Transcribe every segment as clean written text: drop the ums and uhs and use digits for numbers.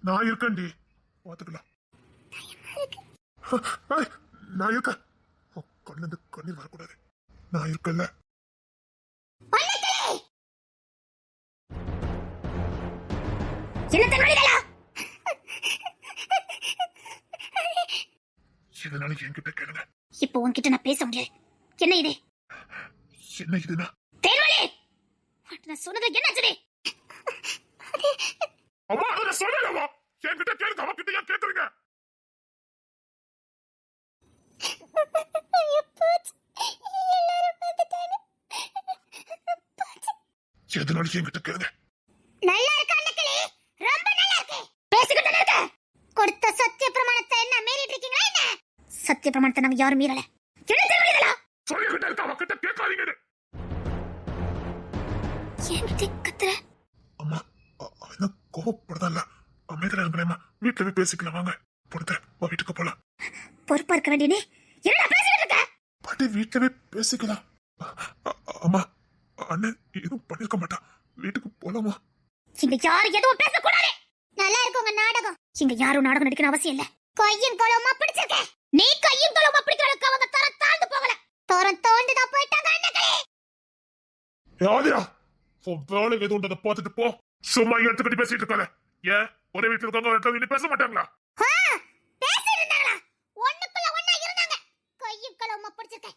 நான் இருக்கேன்டி, பாத்துக்கலாம். நான் இருக்கேன். கண்ணுல இருந்து கண்ணீர் வரக்கூடாது. நான் இருக்கல. இதனால என்கிட்ட கேளுங்க. இப்போ உன்கிட்ட நான் பேச முடியாது. என்ன இது? என்ன இதுனா? தேன்மொழி, நான் சொன்னது என்னாச்சு? அம்மா அத சொல்லலமா. என்கிட்ட கேளுங்க. அவ கிட்ட ஏன் கேக்குறீங்க? எதனால என்கிட்ட கேளுங்க. நல்லா இருக்கு அண்ணக்கிளி, ரொம்ப நல்லா இருக்கு. பேசிக்கிட்டு இருக்க. கொடுத்த சத்திய பிரமாணத்தை என்ன மீறிட்டு இருக்கீங்களா என்ன? சத்திய பிரமாணத்தை நாங்க யாரும் மீறல. என்ன தெரியுங்களா? சொல்லிக்கிட்டே இருக்க. அவ கிட்ட கேட்காதீங்க. ஏன்டி கத்துற? அம்மா அவன் கோவப்படுதல்ல. அமைதியா இருங்களேம்மா. வீட்டுல போய் பேசிக்கலாம் வாங்க. பொறுத்த வீட்டுக்கு போலாம். பொறுப்பா இருக்க வேண்டிய நீ என்ன பேசிக்கிட்டு இருக்க? பாட்டி வீட்டுல போய் பேசிக்கலாம். அம்மா அண்ணன் எதுவும் பண்ணிருக்க மாட்டான். வீட்டுக்கு போலாமா? இங்க யாரும் எதுவும் பேசக்கூடாது. நல்லா இருக்கு உங்க நாடகம். இங்க யாரும் நாடகம் நடிக்கணும் அவசியம் இல்ல. கையும் களவுமா பிடிச்சிருக்க. நீ கையும் களவுமா பிடிக்கிறதுக்கு அவங்க தரம் தாழ்ந்து போகல. தரம் தாழ்ந்துதான் போயிட்டாங்க அண்ணகளே. யாதிரா வேலை எதுன்றத பார்த்துட்டு போ. சும்மா எடுத்துக்கிட்டு பேசிட்டு இருக்காத. ஏன் ஒரே வீட்டுல இருக்கவங்க இனி பேச மாட்டாங்களா? பேசிட்டு இருந்தாங்களா? ஒண்ணுக்குள்ள ஒண்ணா இருந்தாங்க. கையும் களவுமா பிடிச்சிருக்க.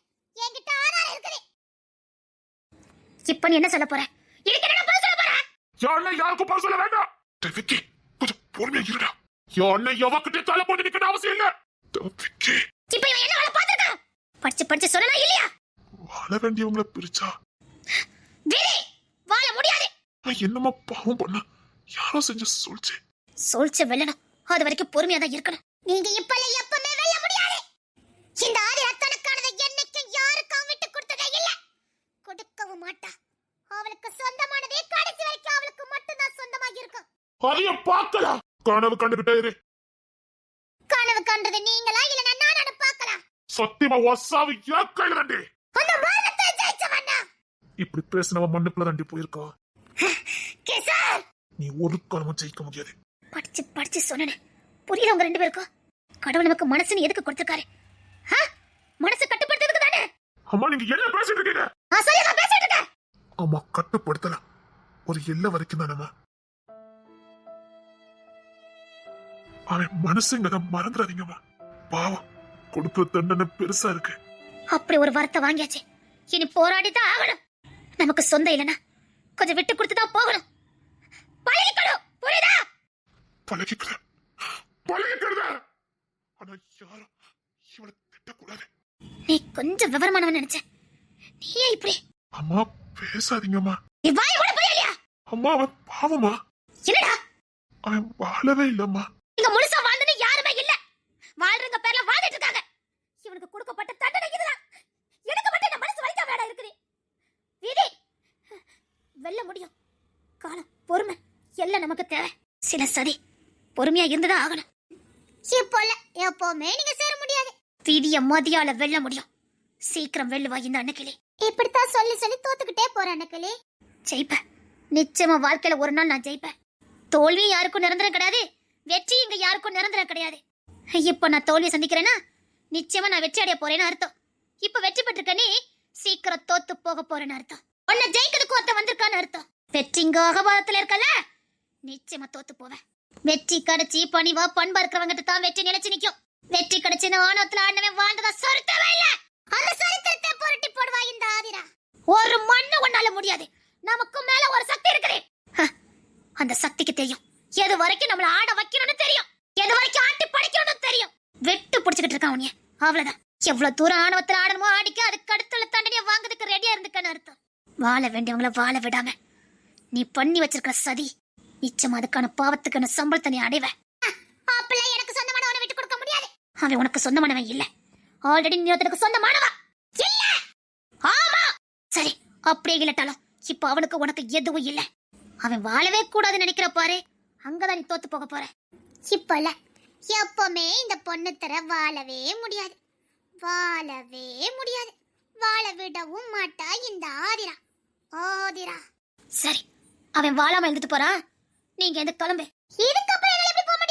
என்கிட்ட ஆதாரம் இருக்குது. இப்ப நீ என்ன சொல்ல போற? இதுக்கு என்ன பதில் சொல்ல போற? யாருக்கும் பதில் சொல்ல வேண்டாம். விக்கி கொஞ்சம் பொறுமையா இருடா. யானை எவக்கிட்டே தலை போட்டு நிக்கணும் அவசியம் இல்ல. விக்கி இப்ப இவன் என்ன வேலை பார்த்திருக்கான்? படிச்சு சொல்லனா இல்லையா? வாழ வேண்டியவங்களை பிரிச்சா வீரே வாழ முடியாது. என்னமா பாவம் பண்ண? யாரோ செஞ்ச சூழ்ச்சி வெல்லணும். அது வரைக்கும் பொறுமையா தான் இருக்கணும். நீங்க இப்பல எப்பவுமே வெல்ல முடியாது. இந்த ஆதி ரத்தனக்கானதை என்னைக்கும் யாருக்கும் விட்டு கொடுத்ததே இல்ல. கொடுக்கவும் மாட்டா. அவளுக்கு சொந்தமானதே கடைசி வரைக்கும் அவளுக்கு மட்டும்தான் சொந்தமா இருக்கும். அதைய பார்க்கலாம். கனவு கண்டுகிட்டே இரு. கனவு கண்டது நீங்களா இல்ல நானு பார்க்கலாம்? சத்தியமா வசாவி ஏக்கையில தாண்டி. அந்த மரணத்தை ஜெயிச்சவனா? இப்படி பேசினவ மண்ணுக்குள்ள தாண்டி போயிருக்கா. கேசர் நீ ஒரு காலமும் ஜெயிக்க முடியாது. படிச்சு சொன்னேன். புரியல உங்க ரெண்டு பேருக்கும்? கடவுள் நமக்கு மனசுன்னு எதுக்கு கொடுத்திருக்காரு? மனசு கட்டுப்படுத்துறதுக்கு தானே. அம்மா நீங்க என்ன பேசிட்டு இருக்கீங்க? சொல்லுங்க பேசிட்டு இருக்க. அம்மா கட்டுப்படுத்தலாம். ஒரு எல்லை வரைக்கும் தானம்மா. அவன் மனசுங்க மறந்துடாதீங்கம்மா. பாவம் கொடுத்த தண்டனை பெருசா இருக்கு. அப்படி ஒரு வார்த்தை வாங்கியாச்சு. இனி போராடிதான் ஆகணும். நமக்கு சொந்தம் இல்லைன்னா கொஞ்சம் விட்டு கொடுத்துதான் போகணும். பழகிக்கணும். புரியுதா? பழகிக்கிறேன். ஆனா யாரும் இவளை திட்டக்கூடாது. நீ கொஞ்சம் விவரமானவன் நினைச்ச. நீயே இப்படி. அம்மா பேசாதீங்கம்மா. நீ வாய் கூட புரியலையா? அம்மா அவன் பாவமா. என்னடா? அவன் வாழவே இல்லம்மா. இங்க முழுசா வாழ்ந்தது யாருமே இல்ல. வாழ்றங்க பேர்ல வாழ்ந்துட்டு இருக்காங்க. இவனுக்கு கொடுக்கப்பட்ட தண்டனை இதுதான். எனக்கு மட்டும் என்ன மனசு வலிக்க வேடா இருக்குது. வீதி வெல்ல முடியும். காலம் பொறுமை எல்லாம் நமக்கு தேவை. சில சதி பொறுமையா இருந்ததா ஆகணும். இப்போல எப்பவுமே நீங்க சேர முடியாது. வீதிய மதியால வெல்ல முடியும். சீக்கிரம் வெல்லுவா இந்த அண்ணக்கிளி. இப்படித்தான் சொல்லி தோத்துக்கிட்டே போற அண்ணக்கிளி. ஜெயிப்ப. நிச்சயமா வாழ்க்கையில ஒரு நாள் நான் ஜெயிப்பேன். தோல்வி யாருக்கும் நிரந்தரம் கிடையாது. வெற்றி இங்க யாருக்கும் நிரந்தரம் கிடையாது. இப்ப நான் தோல்வியை சந்திக்கிறேன்னா நிச்சயமா நான் வெற்றி அடைய போறேன்னு அர்த்தம். இப்ப வெற்றி பெற்றிருக்க நீ சீக்கிரம் தோத்து போக போறேன்னு அர்த்தம். உன்னை ஜெயிக்கிறதுக்கு ஒருத்த வந்திருக்கான்னு அர்த்தம். வெற்றி இங்க அகபாதத்துல இருக்கல, நிச்சயமா தோத்து போவேன். வெற்றி கிடைச்சி பணிவா பண்பா இருக்கிறவங்கிட்ட தான் வெற்றி நினைச்சு நிக்கும். வெற்றி கிடைச்சுன்னு ஆணவத்துல ஆண்டவன் வாழ்ந்ததா சரித்திரமே இல்ல. அந்த சரித்திரத்தை புரட்டி போடுவா இந்த ஆதிரா. ஒரு மண்ணு ஒன்னால முடியாது. நமக்கு மேல ஒரு சக்தி இருக்குது. அந்த சக்திக்கு தெரியும் எது வரைக்கும் நம்மள ஆட வைக்கணும்னு தெரியும். எது வரைக்கும் ஆட்டி படைக்கணும்னு தெரியும். வெட்டு பிடிச்சுக்கிட்டு இருக்கான் உன்னைய. அவ்வளவுதான். எவ்வளவு தூரம் ஆணவத்துல ஆடணுமோ ஆடிக்க. அதுக்கு அடுத்துள்ள தண்டனையை வாங்குறதுக்கு ரெடியா இருந்துக்கன்னு அர்த்தம். வாழ வேண்டியவங்கள வாழ விடாம நீ பண்ணி வச்சிருக்க சதி நிச்சயமா அதுக்கான பாவத்துக்கான சம்பளத்தை நீ அடைவ. எனக்கு சொந்தமானவனை விட்டு கொடுக்க முடியாது. அவன் உனக்கு சொந்தமானவன் இல்ல. ஆல்ரெடி நீ ஒருத்தனுக்கு சொந்தமானவா இல்ல. ஆமா சரி, அப்படியே இல்லட்டாலும் இப்ப அவனுக்கு உனக்கு எதுவும் இல்ல. அவன் வாழவே கூடாதுன்னு நினைக்கிற பாரு, அங்கதான் நீ தோத்து போக போற. இப்ப இல்ல, எப்பவுமே இந்த பொண்ணு தர வாழவே முடியாது. வாழவே முடியாது. வாழ விடவும் மாட்டா இந்த ஆதிரா. ஆதிரா சரி, அவன் வாழாம எழுந்துட்டு போறான். நீங்க எந்த கிளம்பு. இதுக்கப்புறம் எப்படி போக முடியும்?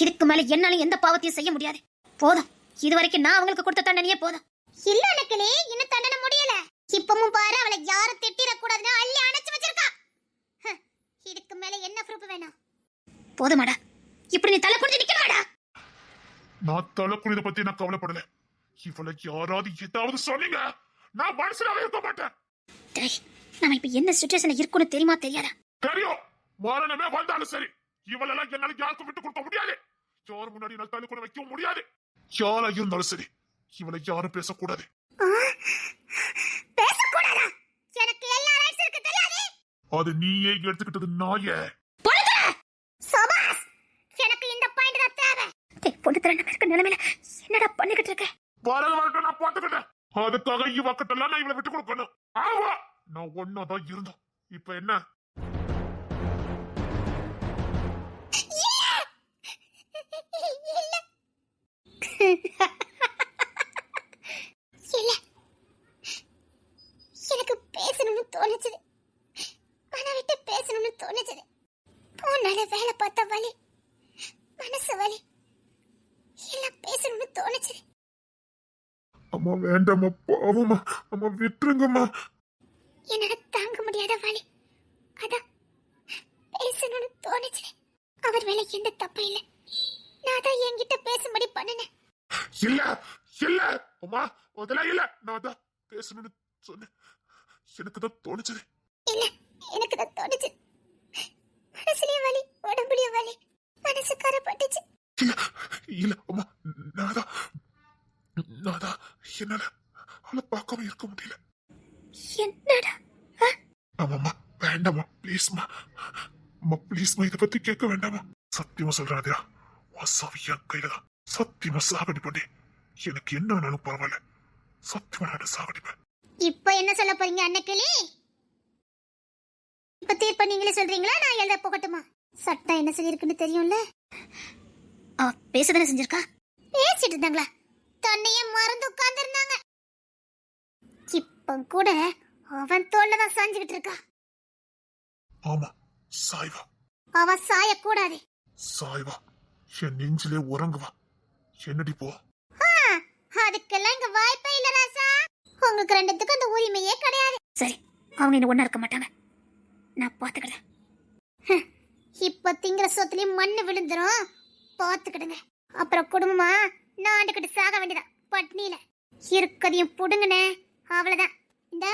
இதுக்கு மேல என்னால எந்த பாவத்தையும் செய்ய முடியாது. போதும், இதுவரைக்கும் நான் அவங்களுக்கு கொடுத்த தண்டனையே போதும். இல்ல அனக்கிளி, இன்னும் தண்டனை முடியல. இப்பவும் பாரு, அவளை யாரும் திட்டிட கூடாதுன்னு அள்ளி அணைச்சு வச்சிருக்கா. இதுக்கு மேல என்ன ப்ரூஃப் வேணும்? போதுமாடா, இப்படி நீ தலை குனிஞ்சு நிக்கலாடா. நான் தலை குனித பத்தி நான் கவலைப்படல. இவளை யாராவது ஏதாவது சொன்னீங்க, நான் மனசுலாவே இருக்க மாட்டேன். டேய், நாம இப்ப என்ன சிச்சுவேஷன்ல இருக்குன்னு தெரியுமா தெரியாதா? தெரியும். மரணமே வந்தாலும் சரி, இவளெல்லாம் என்னால யாருக்கும் விட்டு கொடுக்க முடியாது. யார் முன்னாடி நான் தலை கூட வைக்கவும் முடியாது. யாரா இருந்தாலும் சரி, இவளை யாரும் பேசக்கூடாது. பேசக்கூடாதா? எனக்கு எல்லா ரைட்ஸ் இருக்கு தெரியாது. அது நீயே எடுத்துக்கிட்டது நாயே. சபாஸ், எனக்கு இந்த பாயிண்ட் தான் தேவை. டேய், பொண்ணு தரேன் இருக்க நிலைமையில என்னடா பண்ணிக்கிட்டு இருக்க? வரல நான் பாத்துக்கிட்டேன். அதுக்காக இவக்கிட்டெல்லாம் நான் இவளை விட்டு கொடுக்கணும். ஆமா, நான் ஒன்னாதான் இருந்தோம். இப்ப என்ன? எனக்கு பேசணும்னு தோணுச்சு. மன விட்டு பேசணும்னு தோணுச்சு. போனால வேலை பார்த்த வலி, மனசு வலி, எல்லாம் பேசணும்னு தோணுச்சு. அம்மா வேண்டாம்மா, பாவமா. அம்மா விட்டுருங்கம்மா. என்னால தாங்க முடியாத வலி, அதான் பேசணும்னு தோணுச்சு. அவர் மேல எந்த தப்பும் இல்லை. நான் தான் என்கிட்ட பேசும்படி பண்ணினேன். இல்ல இல்ல அம்மா, அதெல்லாம் இல்ல. நான் தான் பேசணும்னு சொன்னேன். எனக்கு தான் தோணுச்சு. இல்ல, எனக்கு தான் தோணுச்சு. மனசுலயே வலி, உடம்புலயே வலி, மனசு கரப்பட்டுச்சு. இல்ல இல்ல அம்மா, நான் தான் என்னால அவளை பார்க்காம இருக்க முடியல. என்னடா? ஆமாம்மா, வேண்டாமா, ப்ளீஸ்மா. அம்மா ப்ளீஸ்மா, இதை பத்தி கேட்க வேண்டாமா. சத்தியமா சொல்றாதியா, வாசாவி என் கையில தான். சத்தியமா சாகடிப்பேன். எனக்கு என்ன வேணாலும் பரவாயில்ல. சத்தியமா நான் சாகடிப்பேன். இப்ப என்ன சொல்ல போறீங்க அன்னக்கிளி? இப்ப தீர்ப்பு நீங்களே சொல்றீங்களா, நான் எழுத போகட்டுமா? சட்டம் என்ன சொல்லிருக்குன்னு தெரியும்ல. பேசதானே செஞ்சிருக்கா? பேசிட்டு இருந்தாங்களா? தன்னையே மறந்து உட்கார்ந்து இருந்தாங்க. இப்ப கூட அவன் தோல்லதான் சாஞ்சுகிட்டு இருக்கா. ஆமா, சாய்வா. அவ சாய கூடாது. சாய்வா, என் நெஞ்சிலே உறங்குவா. என்னடி போ. அதுக்கெல்லாம் இங்க வாய்ப்பே இல்ல ராசா. உங்களுக்கு ரெண்டுத்துக்கும் அந்த உரிமையே கிடையாது. சரி, அவங்க என்ன ஒண்ணா இருக்க மாட்டாங்க, நான் பாத்துக்கிறேன். இப்ப திங்கிற சொத்துலயும் மண்ணு விழுந்துரும், பாத்துக்கிடுங்க. அப்புறம் குடும்பமா நாண்டுகிட்டு சாக வேண்டியதா பட்னியில. இருக்கதையும் புடுங்கனே, அவ்வளவுதான். இந்த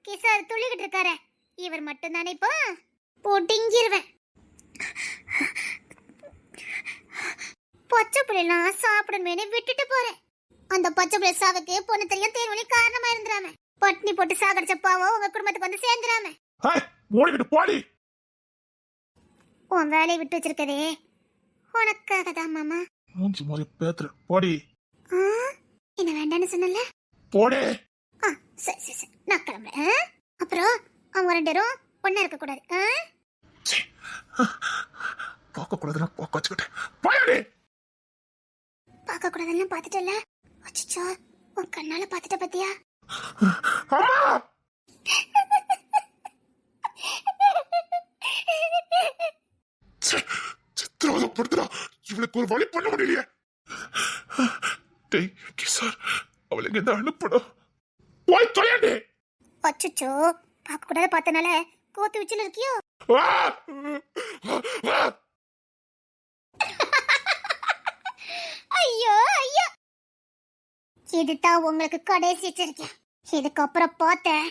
கிசார் துள்ளிக்கிட்டு இருக்காரு, இவர் மட்டும் தானே இப்போ புடுங்கிருவேன். பச்சை பிள்ளைலாம் சாப்பிடணும்னு விட்டுட்டு போறேன். அந்த பச்சை பிள்ளை சாவுக்கு பொண்ணு தெரியும் தேர்வழி காரணமா இருந்துராம. பட்னி போட்டு சாகடிச்ச பாவம் உங்க குடும்பத்துக்கு வந்து சேர்ந்துராம. மூடிக்கிட்டு போடி. உன் வேலையை விட்டு வச்சிருக்கதே உனக்காக தான் மாமா. மூஞ்சி மாதிரி பேத்துற போடி. என்ன வேண்டான்னு சொன்னல, போடே. சரி சரி சரி, நான் கிளம்புறேன். அப்புறம் அவங்க ரெண்டு பேரும் ஒன்னா இருக்க கூடாது. பார்க்க கூடாதுன்னா பார்க்க வச்சுக்கிட்டேன். போயாடி. பார்க்க கூடாதுன்னு பாத்துட்டல. அச்சச்சோ, உன் கண்ணால பாத்துட்ட பத்தியா? அம்மா, சித்திரவதப்படுத்துறா. இவளுக்கு ஒரு வழி பண்ண முடியலையே. டேய் கிசார், அவளை இங்க இருந்து அனுப்பணும். போய் தொலையாண்டே. அச்சச்சோ, பார்க்க கூடாது பார்த்தனால கோத்து வச்சுல இருக்கியோ? ஐயோ ஐயோ, இதுதான் உங்களுக்கு கடைசி எச்சரிக்கை. இதுக்கப்புறம் பார்த்தேன்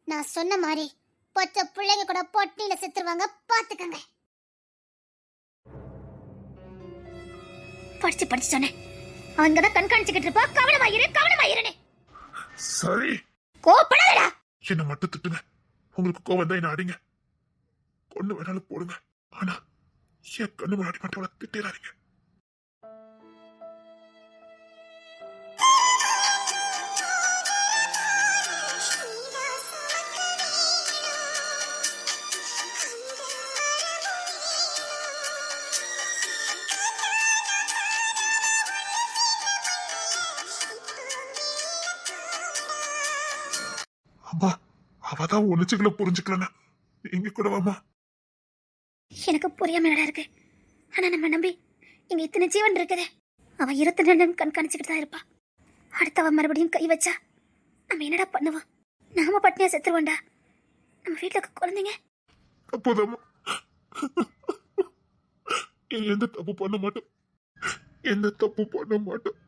நான் சொன்ன மாதிரி பச்சை பிள்ளைங்க கூட பொட்டியில செத்துருவாங்க, பாத்துக்கங்க. படிச்சு படிச்சு சொன்னேன், அவங்கதான் கண்காணிச்சுக்கிட்டு இருப்பா. கவனமாயிரு. சரி, கோபப்படாதடா. என்ன மட்டும் திட்டுங்க. உங்களுக்கு கோவம் தான் என்ன அடிங்க, கொண்டு வேணாலும் போடுங்க. ஆனா என் கண்ணு முன்னாடி மட்டும் அவளை திட்டிடாதீங்க. அம்மா, அவதான் ஒளிச்சுக்கல புரிஞ்சுக்கலன்னா நீங்க கூட வாமா. எனக்கு புரியாம இருக்கு, ஆனா நம்ம நம்பி இங்க இத்தனை ஜீவன் இருக்குது. அவன் 22 கண்காணிச்சுக்கிட்டு தான் இருப்பான். அடுத்தவன் மறுபடியும் கை வச்சா நம்ம என்னடா பண்ணுவோம்? நாம பட்னியா செத்துருவோண்டா. நம்ம வீட்டுல இருக்க குழந்தைங்க. அப்போதாம்மா எந்த தப்பு பண்ண மாட்டோம், எந்த தப்பு பண்ண மாட்டோம்.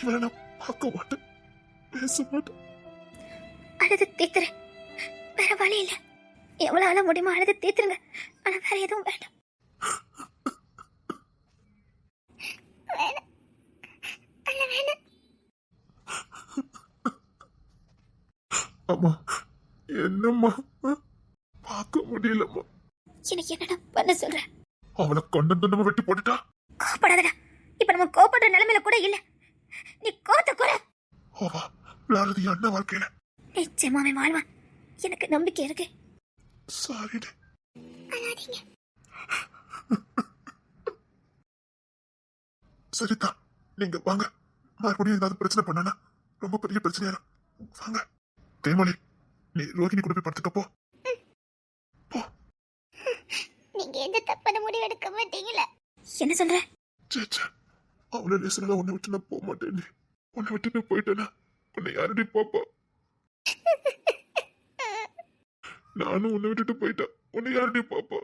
இவனை நான் பார்க்க மாட்டேன், பேச மாட்டேன். அழுது தீத்துரு, வேற வழி இல்ல. எவ்வளவு அழ முடியுமோ அழுது தீத்துருங்க. ஆனா வேற எதுவும் வேண்டாம். அம்மா என்னம்மா பார்க்க முடியலம்மா. எனக்கு என்னடா பண்ண சொல்ற? அவளை கண்டம் நம்ம வெட்டி போட்டுட்டா. கோபப்படாதடா. இப்ப நம்ம கோபப்படுற நிலைமையில கூட இல்ல. நீ கோத்த கூட ஓவா விளையாடுறது என்ன வாழ்க்கையில? நிச்சயமாவே வாழ்வான். எனக்கு நம்பிக்கை இருக்கு. சாரி அழாதீங்க. சரிதா, நீங்க வாங்க. மறுபடியும் ஏதாவது பிரச்சனை பண்ணனா ரொம்ப பெரிய பிரச்சனையா வாங்க. தேமொழி, நீ ரோகிணி கூட போய் படுத்துக்கப்போ. நீங்க எந்த தப்பான முடிவு எடுக்க மாட்டீங்களா? என்ன சொல்ற? சேச்சா, அவளை லேசனால உன்னை விட்டு நான் போக மாட்டேன். உன்னை விட்டு நான் போயிட்டேனா உன்னை யாரடி பாப்பா? நானும் உன்னை விட்டுட்டு போயிட்டேன், உன்னை யாரடி பாப்பா?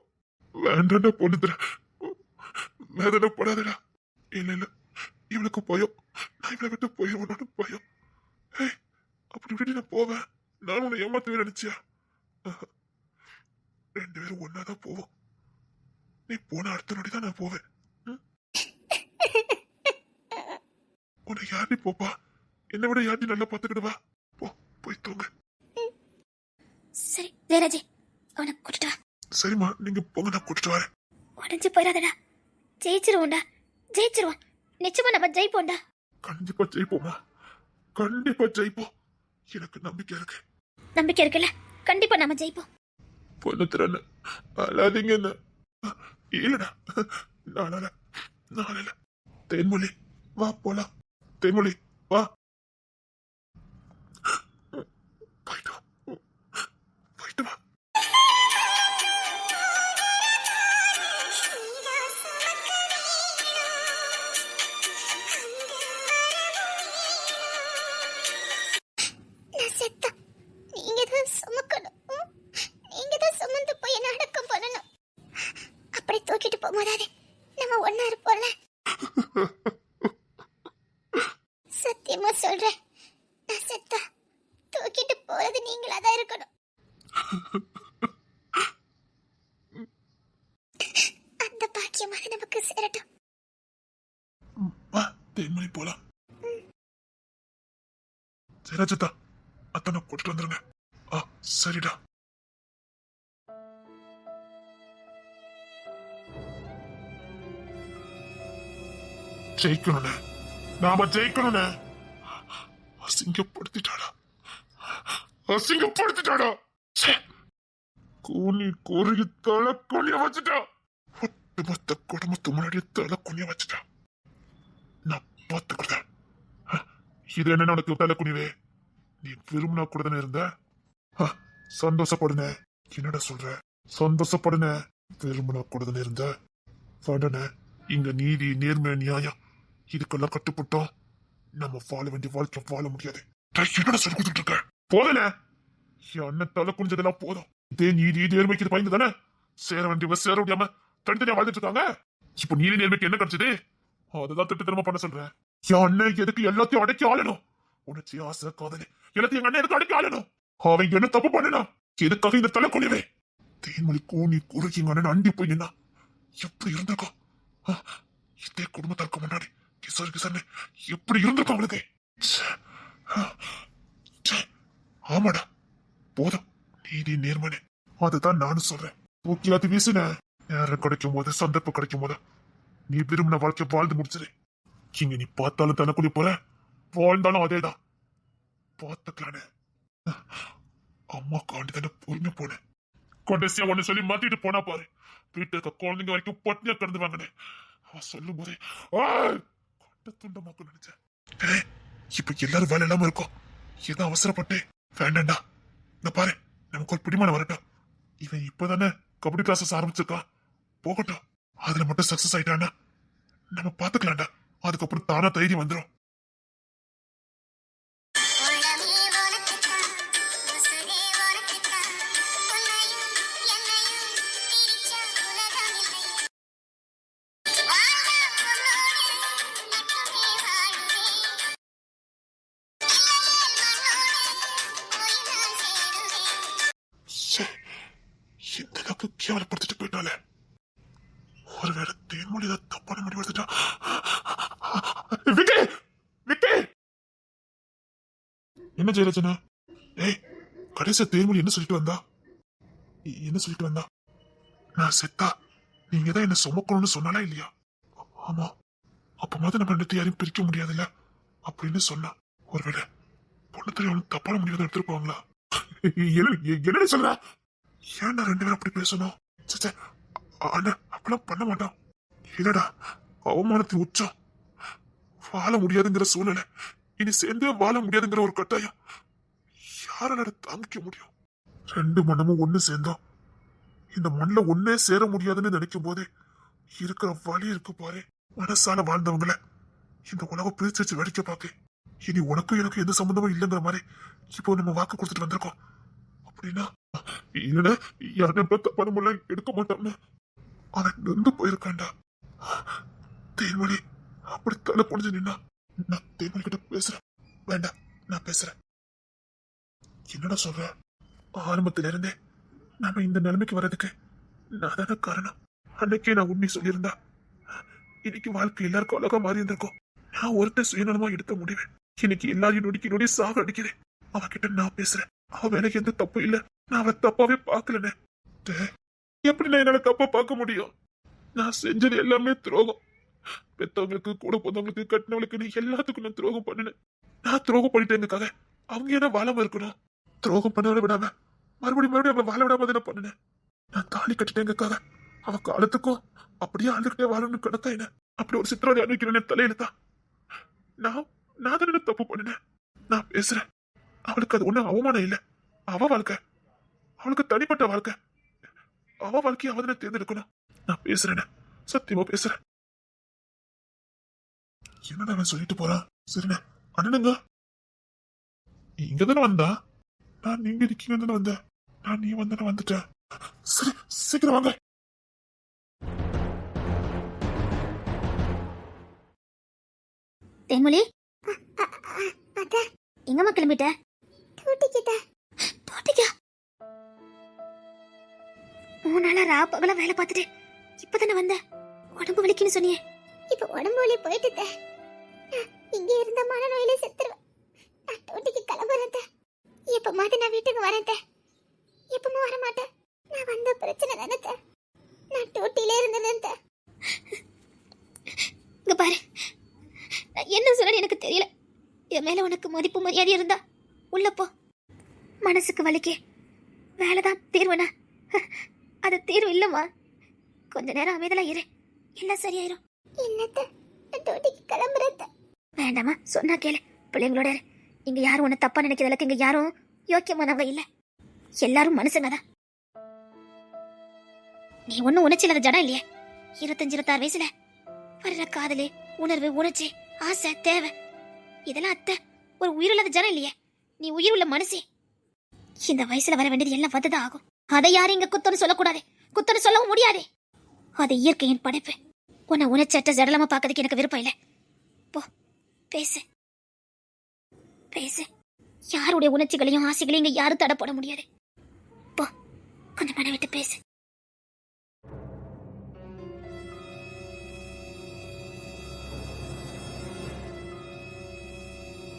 வேண்டாண்டா பொண்ணுதுல, வேதனை படாதடா. இல்ல இல்ல, இவளுக்கு பயம். நான் இவளை விட்டு போயிடுவோன்னு பயம். ஏய், அப்படி விட்டு நான் போவேன்? நான் உன்னை ஏமாத்தவே நினைச்சியா? ரெண்டு பேரும் ஒன்னாதான் போவோம். நீ போன அடுத்த நொடி தான் நான் போவேன். உன்னை யாருடி போப்பா? என்னை விட யாருடி நல்லா பாத்துக்கிடுவா? போ, போய் தூங்க. சரி ஜெயராஜே, அவனை கூட்டிட்டு வா. சரிம்மா, நீங்க போங்க, நான் கூட்டிட்டு வரேன். உடஞ்சு போயிடாதடா. ஜெயிச்சிருவோண்டா, ஜெயிச்சிருவோம். நிச்சயமா நம்ம ஜெயிப்போண்டா. கண்டிப்பா ஜெயிப்போமா, கண்டிப்பா ஜெயிப்போம். எனக்கு நம்பிக்கை இருக்கு. நம்பிக்கை இருக்குல்ல? கண்டிப்பா நம்ம ஜெயிப்போம். பொண்ணு திறன்னு அழாதீங்க. என்ன இல்லடா, நாளால நாளால. தேன்மொழி வா போலாம். தேன்மொழி வா. போயிட்டு வா, போயிட்டு வா. தூக்கிட்டு போகும்போது நம்ம ஒன்னா இருப்போம்ல. சத்தியமா சொல்றேன், நான் செத்தா தூக்கிட்டு போறது நீங்களா தான் இருக்கணும். அந்த பாக்கியமாக நமக்கு சேரட்டும். வா தேன்மொழி போலாம். சரிதா, அத்தனை கூட்டிட்டு வந்துருங்க. சரிடா. ஜெயிக்கணும்னு, நாம ஜெயிக்கணும்னு. அசிங்கப்படுத்திட்டாடா, அசிங்கப்படுத்திட்டாடா. கூனி கோரி தலை குனிய வச்சுட்டா. ஒட்டுமொத்த குடும்பத்து முன்னாடி தலை குனிய வச்சுட்டா. நான் பார்த்துக்கிறேன். இது என்ன உனக்கு தலை குனிவே? நீ விரும்பினா கூட தானே இருந்த. சந்தோஷப்படுன. என்னடா சொல்ற? சந்தோஷப்படுன. விரும்பினா கூட தானே இருந்த. வடன இங்க நீதி, நேர்மை, நியாயம் இதுக்கெல்லாம் கட்டுப்பட்டோம் நம்ம வாழ வேண்டிய வாழ்க்கை வாழ முடியாது. என்னடா சொல்லி கொடுத்துட்டு இருக்க? போதன என் அண்ணன் தலை குனிஞ்சதெல்லாம் போதும். இதே நீதி நேர்மைக்கு பயந்து தானே சேர வேண்டியவ சேர முடியாம தனித்தனியா வாழ்ந்துட்டு இருக்காங்க. இப்ப நீதி நேர்மைக்கு என்ன கிடைச்சது? அதுதான் திட்டத்தனமா பண்ண சொல்றேன். என் அண்ணன் எதுக்கு எல்லாத்தையும் அடக்கி ஆளணும்? உனச்சி, ஆசை, காதலி எல்லாத்தையும் எங்க அண்ணன் எதுக்கு அடக்கி ஆளணும்? அவங்க என்ன தப்பு பண்ணணும்? எதுக்காக இந்த தலை குனிவே? தேன்மொழி கூனி குறுகி எங்க அண்ணன் அண்டி போய் நின்னா எப்படி இருந்திருக்கும்? இதே குடும்பத்திற்கு முன்னாடி கிசார் கிசார்னு எப்படி இருந்திருக்கும் அவளுக்கு? ஆமாடா, போதும் நீதி நேர்மனே. அதுதான் நானும் சொல்றேன். தூக்கியாத்தி வீசுன. நேரம் கிடைக்கும் போது, சந்தர்ப்பம் கிடைக்கும் போது நீ விரும்பின வாழ்க்கை வாழ்ந்து முடிச்சிரு. இங்க நீ பார்த்தாலும் தனக்குள்ளே போற, வாழ்ந்தாலும் அதேதான். பார்த்துக்கலானே. அம்மா காண்டி தானே பொறுமை போனேன். கொண்டசியா ஒன்னு சொல்லி மாத்திட்டு போனா பாரு, வீட்டுக்கு குழந்தைங்க வரைக்கும் பட்னியா கிடந்து வாங்கினேன். அவன் சொல்லும் போதே கொண்ட துண்டமாக்க நினைச்சேன். இப்ப எல்லாரும் வேலை இல்லாம இருக்கும். ஏதோ அவசரப்பட்டு வேண்டாண்டா. இந்த பாரு, நமக்கு ஒரு பிடிமானம் வரட்டும். இவன் இப்பதானே கபடி கிளாஸஸ் ஆரம்பிச்சிருக்கான். போகட்டும். அதுல மட்டும் சக்சஸ் ஆயிட்டானா நம்ம பாத்துக்கலாம்டா. அதுக்கப்புறம் தானா தைரியம் வந்துடும். இந்த அளவுக்கு கேவலப்படுத்திட்டு போயிட்டாலே. ஒருவேளை தேன்மொழி ஏதாவது தப்பான முடிவு எடுத்துட்டா. விக்கி! விக்கி! என்ன ஜெயலட்சணா? ஏய், கடைசியா தேன்மொழி என்ன சொல்லிட்டு வந்தா? என்ன சொல்லிட்டு வந்தா? நான் செத்தா நீங்க தான் என்ன சுமக்கணும்னு சொன்னாலா இல்லையா? ஆமா. அப்ப மாதிரி நம்ம ரெண்டு யாரையும் பிரிக்க முடியாதுல்ல அப்படின்னு சொன்னா. ஒருவேளை பொண்ணு தெரியும் தப்பான முடிவு எடுத்துருப்பாங்களா? என்ன சொல்ற? ஏன்டா ரெண்டு பேரும் அப்படி பேசணும்? அண்ணா அப்பெல்லாம் பண்ண மாட்டான். இல்லடா, அவமானத்தின் உச்சம். வாழ முடியாதுங்கிற சூழ்நிலை, இனி சேர்ந்தே வாழ முடியாதுங்கிற ஒரு கட்டாயம் யாரால தாங்கிக்க முடியும்? ரெண்டு மனமும் ஒண்ணு சேர்ந்தோம். இந்த மண்ணுல ஒன்னே சேர முடியாதுன்னு நினைக்கும் போதே இருக்கிற வழி இருக்கு பாரு. மனசால வாழ்ந்தவங்களை இந்த உலகம் பிரிச்சு வச்சு வெடிக்க பாக்கு. இனி உனக்கும் எனக்கு எந்த சம்பந்தமும் இல்லைங்கிற மாதிரி இப்போ நம்ம வாக்கு கொடுத்துட்டு வந்திருக்கோம். அப்படின்னா இல்ல யாரும் தப்பான முள்ள எடுக்க மாட்டான்னு அவன் நொந்து போயிருக்கான்டா. தேன்மொழி அப்படி தலை பொடிஞ்சு நின்னா. நான் தேன்மொழி கிட்ட பேசுறேன். வேண்டாம், நான் பேசுறேன். என்னடா சொல்ற? ஆரம்பத்தில இருந்தே நாம இந்த நிலைமைக்கு வர்றதுக்கு நான் தானே காரணம். அன்னைக்கே நான் உண்மை சொல்லியிருந்தா இன்னைக்கு வாழ்க்கை எல்லாருக்கும் அழகா மாறி இருந்திருக்கும். நான் ஒருத்தன் சுயநலமா எடுத்த முடிவு இன்னைக்கு எல்லாரையும் நொடிக்க சாக அடிக்கிறேன். அவகிட்ட நான் பேசுறேன். அவ வேலைக்கு எந்த தப்பு இல்ல. நான் அவ தப்பாவே பாக்கலன்னு. எப்படி நான் என்னால தப்பா பார்க்க முடியும்? நான் செஞ்சது எல்லாமே துரோகம். பெத்தவங்களுக்கு, கூட போனவங்களுக்கு, கட்டினவங்களுக்கு எல்லாத்துக்கும் நான் துரோகம் பண்ணினேன். நான் துரோகம் பண்ணிட்டேங்கிறதுக்காக அவங்க என்ன வாழாம இருக்கணும்? துரோகம் பண்ண விடாம மறுபடியும் அவளை வாழ விடாம தானே பண்ணினேன். நான் தாலி கட்டிட்டேங்கிறதுக்காக அவ காலத்துக்கும் அப்படியே அழுதுகிட்டே வாழணும்னு கிடக்கா என்ன அப்படி ஒரு சித்திரவதை அனுப்பிக்கிறேன் தலையிலதான். நான் தானே தப்பு பண்ணினேன். நான் பேசுறேன். அவளுக்கு அது ஒண்ணும் அவமானம் இல்லை. அவ வாழ்க்கை, அவளுக்கு தனிப்பட்ட வாழ்க்கை. அவ வாழ்க்கையை அவ தானே தேர்ந்தெடுக்கணும். நான் பேசுறேன், சத்தியமா பேசுறேன். என்னடா அவன் சொல்லிட்டு போறான்? சரிண்ணே. அண்ணனுங்க இங்கதானே வந்தா? நான் நீங்க இருக்கீங்க தானே வந்தேன். நான் நீ வந்தானே வந்துட்டேன். சரி, சீக்கிரம் வாங்க. தேன்மொழி, எங்கம்மா கிளம்பிட்ட? தோட்டிக்கா? 3 நாளா பகல வேலை பார்த்துட்டு இப்பதானே வந்த. உடம்பு வலிக்குன்னு சொன்னியே. இப்ப உடம்பு வலி போயிட்டு இங்க இருந்த மனநோயில செத்துருவேன். நான் தோட்டிக்கு கிளம்புறேன். எப்ப மாதிரி நான் வீட்டுக்கு வரேன். எப்பவும் வர மாட்டேன். நான் வந்த பிரச்சனை நினைத்த நான் டோட்டில இருந்தேன். இங்க பாரு, என்ன சொல்ல எனக்கு தெரியல. என் மேல உனக்கு மதிப்பு மரியாதை இருந்தா உள்ள போ. மனசுக்கு வலிக்கு வேலைதான் தீர்வுனா அது தீர்வு இல்லம்மா. கொஞ்ச நேரம் அமைதலா இரு, எல்லாம் சரியாயிரும். என்னத்த டோட்டிக்கு கிளம்புறேன். வேண்டாமா, சொன்னா கேளு. பிள்ளைங்களோட இங்க யாரும் உன்னை தப்பா நினைக்கிற அளவுக்கு இங்க யாரும் யோக்கியமானவங்க இல்ல. எல்லாரும் மனுஷங்க தான். நீ ஒன்னும் உணர்ச்சி இல்லாத ஜடம் இல்லையே. 25-26 வயசுல வர்ற காதலு, உணர்வு, உணர்ச்சி, ஆசை, தேவை இதெல்லாம் அத்தை ஒரு உயிரில்லாத ஜனம் இல்லையே. நீ உயிர் உள்ள மனுஷி. இந்த வயசுல வர வேண்டியது எல்லாம் வந்துதான் ஆகும். அதை யாரும் இங்க குத்தன்னு சொல்லக்கூடாது, குத்தன்னு சொல்லவும் முடியாது. அது இயற்கையின் படைப்பு. உன்னை உணர்ச்சற்ற ஜடலமா பார்க்கறதுக்கு எனக்கு விருப்பம் இல்லை. போ, பேசு பேசு. யாருடைய உணர்ச்சிகளையும் ஆசைகளையும் இங்க யாரும் தடை போட முடியாது. போ, கொஞ்சம் மன விட்டு பேசு.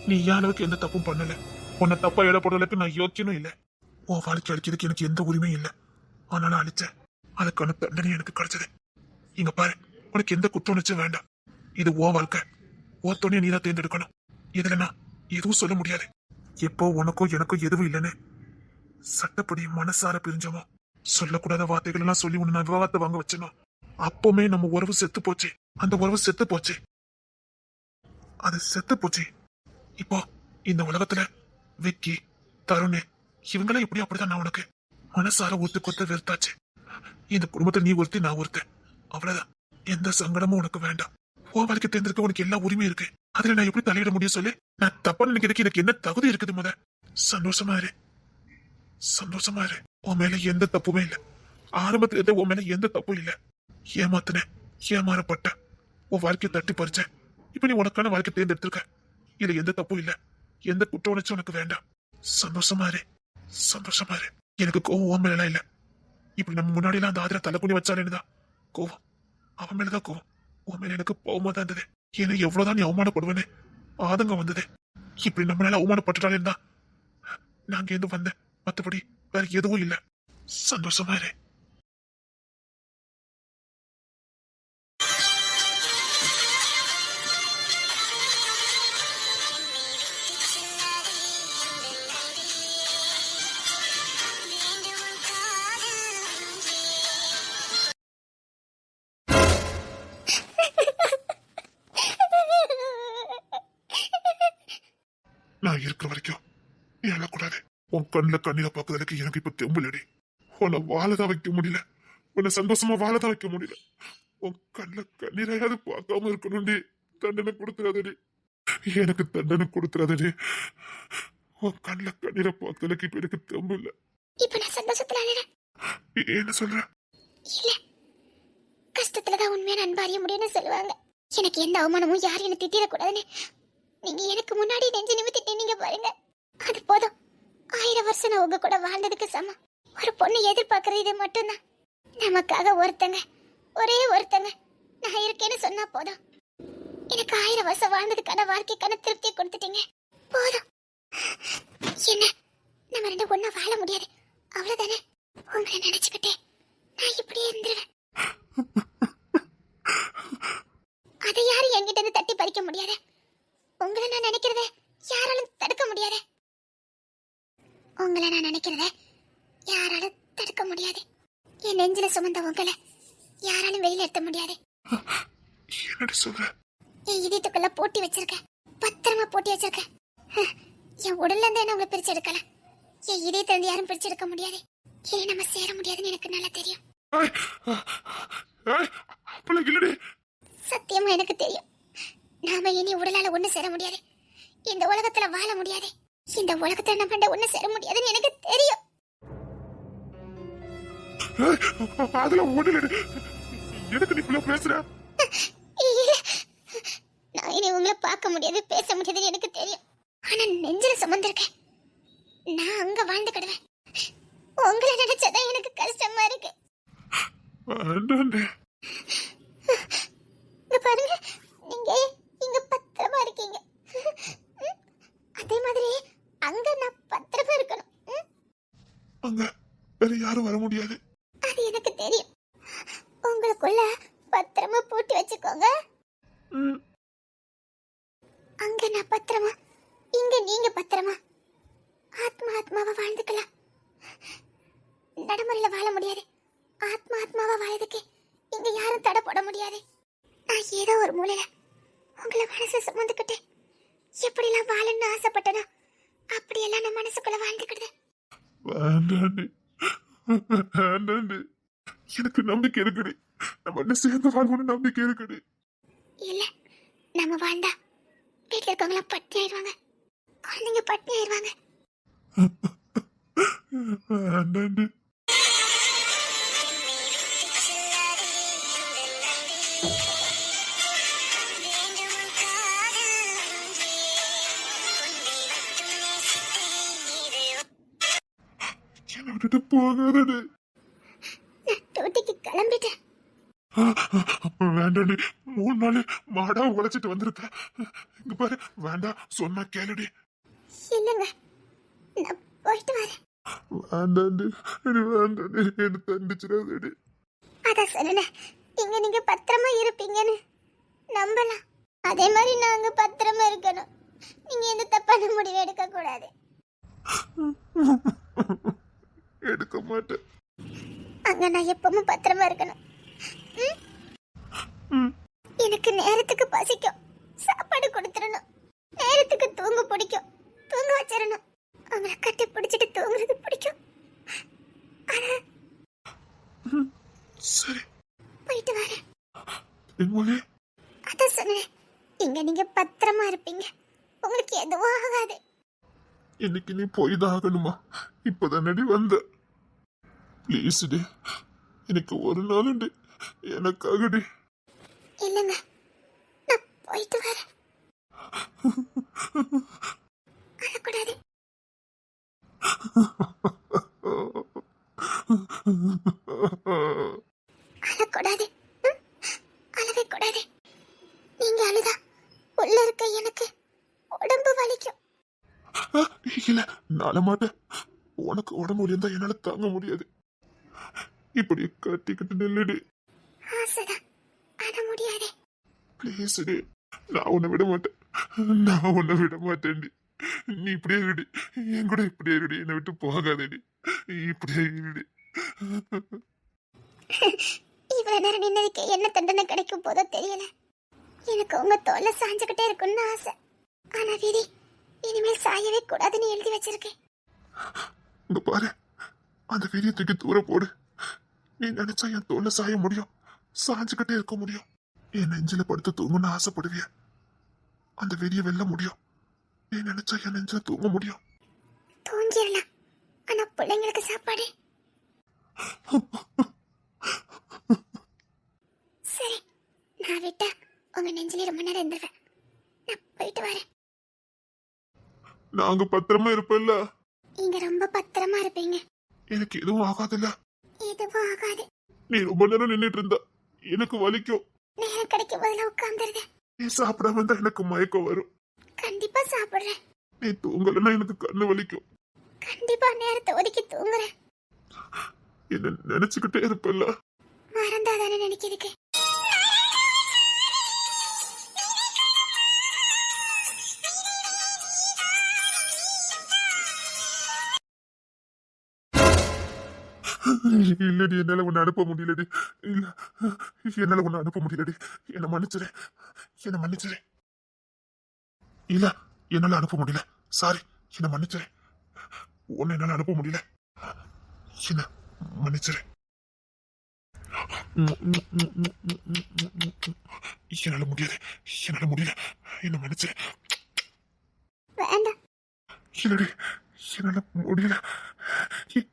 நீ யாருக்கு எந்த தப்பும் பண்ணல. உன்னை தப்பா இட போடுறதுக்கு நான் யோக்கியனும் இல்லை. உன் வாழ்க்கை அழிக்கிறதுக்கு எனக்கு எந்த உரிமையும் இல்லை. ஆனாலும் அழிச்சேன். அதுக்கான தண்டனை எனக்கு கிடைச்சது. இங்க பாரு, உனக்கு எந்த குற்ற உணர்ச்சியும் வேண்டாம். இது உன் வாழ்க்கை. உன் துணையை நீ தான் தேர்ந்தெடுக்கணும். இதுல நான் எதுவும் சொல்ல முடியாது. எப்போ உனக்கும் எனக்கும் எதுவும் இல்லைன்னு சட்டப்படி மனசார பிரிஞ்சோமோ, சொல்லக்கூடாத வார்த்தைகள் எல்லாம் சொல்லி உன்னை நான் விவாதத்தை வாங்க வச்சனோ, அப்பவுமே நம்ம உறவு செத்து போச்சு. அந்த உறவு செத்து போச்சு. அது செத்து போச்சு. இப்போ இந்த உலகத்துல விக்கி, தருண் இவங்களாம் எப்படி அப்படிதான் நான் உனக்கு மனசார ஒத்து கொத்த வெறுத்தாச்சு. இந்த குடும்பத்துல நீ ஒருத்தி நான் ஒருத்தன் அவ்வளவுதான். எந்த சங்கடமும் உனக்கு வேண்டாம். உன் வாழ்க்கை தேர்ந்தெடுக்க உனக்கு எல்லா உரிமையும் இருக்கு. அதுல நான் எப்படி தலையிட முடியும் சொல்லு? நான் தப்பா நினைக்கிறதுக்கு எனக்கு என்ன தகுதி இருக்குது? முத சந்தோஷமா இரு, சந்தோஷமா இரு. உன் மேல எந்த தப்புமே இல்ல. ஆரம்பத்துல இருந்த உன் மேல எந்த தப்பும் இல்ல. ஏமாத்தின, ஏமாறப்பட்ட, உன் வாழ்க்கையை தட்டி பறிச்ச. இப்ப நீ உனக்கான வாழ்க்கை தேர்ந்தெடுத்திருக்க. இதுல எந்த தப்பும் இல்ல. எந்த குற்ற உணர்ச்சி உனக்கு வேண்டாம். சந்தோஷமா இரு, சந்தோஷமா இரு. எனக்கு கோவம் உன் மேலாம் இல்ல. இப்படி நம்ம முன்னாடி எல்லாம் அந்த ஆதிரா தலைக்குனி வச்சாலேன்னுதான் கோவம். அவன் மேலதான் கோவம். உன் மேல எனக்கு கோவமா தான் இருந்தது. ஏன்னா எவ்வளவுதான் நீ அவமானப்படுவேன்னு ஆதங்கம் வந்தது. இப்படி நம்மளால அவமானப்பட்டுட்டாலேன்னு தான் நாங்க எதுவும் வந்தேன். மத்தபடி வேற எதுவும் இல்ல. சந்தோஷமா இரு. நான் இருக்கிற வரைக்கும் நீ அழக்கூடாது. உன் கண்ணுல கண்ணீரை பார்க்கறதுக்கு எனக்கு இப்ப தெம்புலடி. உன்னை வாழதான் வைக்க முடியல. உன்னை சந்தோஷமா வாழதான் வைக்க முடியல. உன் கண்ணுல கண்ணீரையாவது பார்க்காம இருக்கணும்டி. தண்டனை கொடுத்துறாதடி, எனக்கு தண்டனை கொடுத்துறாதடி. உன் கண்ணுல கண்ணீரை பார்க்கறதுக்கு இப்ப எனக்கு தெம்பு இல்ல. இப்ப நான் சந்தோஷத்துல அழுறேன். என்ன சொல்ற? இல்ல, கஷ்டத்துலதான் உண்மையான அன்பு அறிய முடியும்னு சொல்லுவாங்க. எனக்கு எந்த அவமானமும் யாரும் என்ன திட்டிடக்கூடாதுன்னு நீங்க எனக்கு முன்னாடி நெஞ்சு நிமித்திட்டு நீங்க பாருங்க. அது போதும். 1000 வருஷம் நான் உங்க கூட வாழ்ந்ததுக்கு சமம். ஒரு பொண்ணு எதிர்பார்க்கறது இது மட்டும்தான். நமக்காக ஒருத்தங்க, ஒரே ஒருத்தங்க நான் இருக்கேன்னு சொன்னா போதும். எனக்கு 1000 வருஷம் வாழ்ந்ததுக்கான வாழ்க்கைக்கான திருப்தியை கொடுத்துட்டீங்க. போதும். என்ன, நம்ம ரெண்டு ஒண்ணா வாழ முடியாது, அவ்வளவுதானே? உங்களை நினைச்சுக்கிட்டே நான் இப்படியே இருந்துருவேன். அதை யாரும் என்கிட்ட இருந்து தட்டி பறிக்க முடியாது. உங்களை நான் நினைக்கிறத யாராலும் தடுக்க முடியாது. உங்களை நான் நினைக்கிறத யாராலும் தடுக்க முடியாது. என் நெஞ்சில சுமந்த உங்களை யாராலும் வெளியில எடுத்த முடியாது. என்னடி சொல்ற? என் இதயத்துக்குள்ள போட்டி வச்சிருக்க, பத்திரமா போட்டி வச்சிருக்க. என் உடல்ல இருந்து என்ன உங்களை பிரிச்சு எடுக்கல. என் இதயத்துல இருந்து யாரும் பிரிச்சு எடுக்க முடியாது. இனி நம்ம சேர முடியாதுன்னு எனக்கு நல்லா தெரியும். சத்தியமா எனக்கு தெரியும். நாம இனி உடலால ஒண்ணு சேர முடியாது. இந்த உலகத்துல வாழ முடியாது. இந்த உலகத்துல நம்ம ஒண்ணு சேர முடியாதுன்னு எனக்கு தெரியும். அதுல ஒண்ணு எதுக்கு நீ இவ்வளவு பேசுற? நான் இனி உங்களை பார்க்க முடியாது, பேச முடியாதுன்னு எனக்கு தெரியும். ஆனா நெஞ்சில சுமந்திருக்கேன். நான் அங்க வாழ்ந்துக்கிடுவேன். உங்களை நினைச்சதான் எனக்கு கஷ்டமா இருக்கு. பாருங்க, நீங்க இங்க பத்திரமா இருக்கீங்க. அதே மாதிரி அங்க நான் பத்திரமா இருக்கணும். அங்க வேற யாரும் வர முடியாது. அது எனக்கு தெரியும். உங்களுக்குள்ள பத்திரமா பூட்டி வச்சுக்கோங்க. அங்க நான் பத்திரமா, இங்க நீங்க பத்திரமா. ஆத்மாவை வாழ்ந்துக்கலாம். நடைமுறையில வாழ முடியாது. ஆத்மாவை வாழறதுக்கு இங்க யாரும் தடை போட முடியாது. நான் ஏதோ ஒரு மூலையில உங்களை மனசு சுமந்துக்கிட்டு எப்படிலாம் வாழணும்னு ஆசைப்பட்டனோ அப்படியெல்லாம் நான் மனசுக்குள்ள வாழ்ந்துக்கிட்டேன். எனக்கு நம்பிக்கை இருக்குடி. நம்ம என்ன சேர்ந்து வாழ்வோம்னு நம்பிக்கை இருக்குடி. இல்ல, நம்ம வாழ்ந்தா வீட்டுல இருக்கவங்களாம் பட்டினி ஆயிடுவாங்க, குழந்தைங்க பட்டினி ஆயிடுவாங்க. என்ன விட்டுட்டு போகாதடி. நான் டூட்டிக்கு கிளம்பிட்டேன். வேண்டாண்டி, 3 நாள் மாடா உழைச்சிட்டு வந்திருக்க. இங்க பாரு, வேண்டாம் சொன்னா கேளுடி. இல்லங்க, நான் போயிட்டு வரேன். வேண்டாண்டி, வேண்டாண்டி, என்ன தண்டிச்சிடாதடி. அதான் சொன்னேன், இங்க நீங்க பத்திரமா இருப்பீங்கன்னு நம்பலாம். அதே மாதிரி நாங்க பத்திரமா இருக்கணும். நீங்க எந்த தப்பான முடிவு எடுக்க கூடாது. எடுக்க மாட்டேன். அங்க நான் எப்பவும் பத்திரமா இருக்கணும். எனக்கு நேரத்துக்கு பசிக்கும், சாப்பாடு கொடுத்துடணும். நேரத்துக்கு தூங்க பிடிக்கும், தூங்க வச்சிடணும். அவங்களை கட்டி பிடிச்சிட்டு தூங்குறது பிடிக்கும். ஆனா சரி. போயிட்டு வரேன். தேன்மொழி, அதான் சொன்னேன், இங்க நீங்க பத்திரமா இருப்பீங்க, உங்களுக்கு எதுவும் ஆகாது. இன்னைக்கு நீ போய் தான் ஆகணுமா? இப்பதான் நடி வந்த. ப்ளீஸ் டே, எனக்கு ஒரு நாள் டே, எனக்காக டே. இல்லைங்க, நான் போயிட்டு வரேன். அழக்கூடாது. அழக்கூடாது. ம்? அழவே கூடாது. நீங்க அழுதா உள்ள இருக்க எனக்கு உடம்பு வலிக்கும். இல்ல, நாள மாட்டேன். உனக்கு உடம்பு முடியாதா என்னால தாங்க முடியாது. இப்படி கட்டிக்கிட்டு நில்லுடி. ஆசைதான், ஆனா முடியாதே. ப்ளீஸ் டே, நான் உன்னை விட மாட்டேன். நான் உன்னை விட மாட்டேன்டி. நீ இப்படியே இருடி, என் கூட இப்படியே இருடி, என்னை விட்டு போகாதடி. இப்படியே இருடி. இவ்வளவு நேரம் நின்னதுக்கு என்ன தண்டனை கிடைக்கும் போதோ தெரியல. எனக்கு உங்க தோல்ல சாஞ்சுக்கிட்டே இருக்கும்னு ஆசை. ஆனா விதி இனிமேல் சாயவே கூடாதுன்னு எழுதி வச்சிருக்கேன். இங்க பாரு, அந்த விதியை தூக்கி தூர போடு. நீ நினைச்சா என் தோல்ல சாய முடியும், சாஞ்சுக்கிட்டே இருக்க முடியும். என் நெஞ்சில படுத்து தூங்கணும்னு ஆசைப்படுவிய, அந்த விதியை வெல்ல முடியும். நீ நினைச்சா என் நெஞ்சில தூங்க முடியும். தூங்கிடலாம், ஆனா பிள்ளைங்களுக்கு சாப்பாடு. சரி, நான் விட்டா உங்க நெஞ்சிலே ரொம்ப நேரம் இருந்துருவேன். நான் போயிட்டு வரேன். நாங்க பத்திரமா இருப்பல்ல? நீங்க ரொம்ப பத்திரமா இருப்பீங்க. எனக்கு எதுவும் ஆகாதுல்ல? எதுவும் ஆகாது. நீ ரொம்ப நேரம் நின்னுட்டு இருந்தா எனக்கு வலிக்கும். நேரம் கிடைக்கும் போதுல உட்கார்ந்துருங்க. நீ சாப்பிடாம இருந்தா எனக்கு மயக்கம் வரும். கண்டிப்பா சாப்பிடுறேன். நீ தூங்கலன்னா எனக்கு கண்ணு வலிக்கும். கண்டிப்பா நேரத்தை ஒதுக்கி தூங்குறேன். என்ன நினைச்சுக்கிட்டே இருப்பல்ல? மறந்தாதானே நினைக்கிறதுக்கு. இல்லடி, என்னால உன்னை அனுப்ப முடியலடி. இல்ல, என்னால உன்னை அனுப்ப முடியலடி. என்ன மன்னிச்சிரு, என்ன மன்னிச்சிரு. இல்ல, என்னால அனுப்ப முடியல. சாரி, என்ன மன்னிச்சிரு. உன்னை என்னால அனுப்ப முடியல. என்ன மன்னிச்சிரு. என்னால முடியாது, என்னால முடியல. என்ன மன்னிச்சிரு. வேண்டாம். இல்லடி, என்னால முடியல.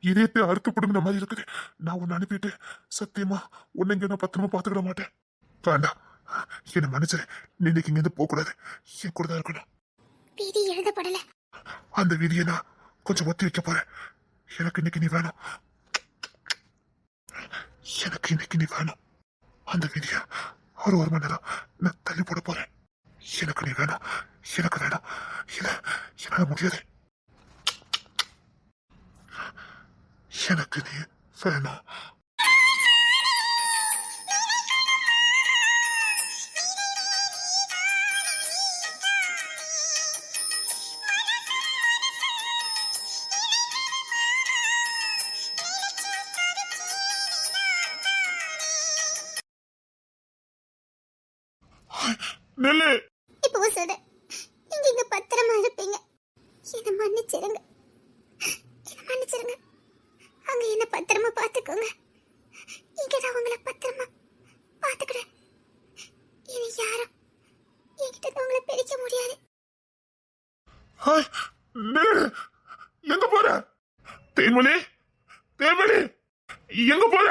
இதயத்தை அறுத்து பிடுங்கிற மாதிரி இருக்குது. நான் உன்னை அனுப்பிட்டு சத்தியமா உன்னை இங்க நான் பத்திரமா பாத்துக்கிட மாட்டேன். வேண்டாம், என்ன மன்னிச்சிரு. நீ இன்னைக்கு இங்க இருந்து போக கூடாது, என் கூட தான் இருக்கணும். விதி எழுதப்படல. அந்த விதியை நான் கொஞ்சம் ஒத்தி வைக்க போறேன். எனக்கு இன்னைக்கு நீ வேணும், எனக்கு இன்னைக்கு நீ வேணும். அந்த விதியை ஒரு மணி நேரம் நான் தள்ளி போட போறேன். எனக்கு நீ வேணும், எனக்கு வேணும். இல்ல, என்னால முடியாது. எனக்கு நீ வேணும். நெல்லு, இப்போ சொல்றேன், நீங்க இங்க பத்திரமா இருப்பீங்க. என்ன மன்னிச்சிருங்க, என்ன மன்னிச்சிருங்க. அங்க என்ன பத்திரமா பாத்துக்கோங்க. இங்க நான் உங்களை பத்திரமா பாத்துக்கிறேன். இனி யாரும் என்கிட்ட இருந்து உங்களை பிரிக்க முடியாது. ஹாய், நெல்லு, எங்க போற? தேன்மொழி, தேன்மொழி, எங்க போற?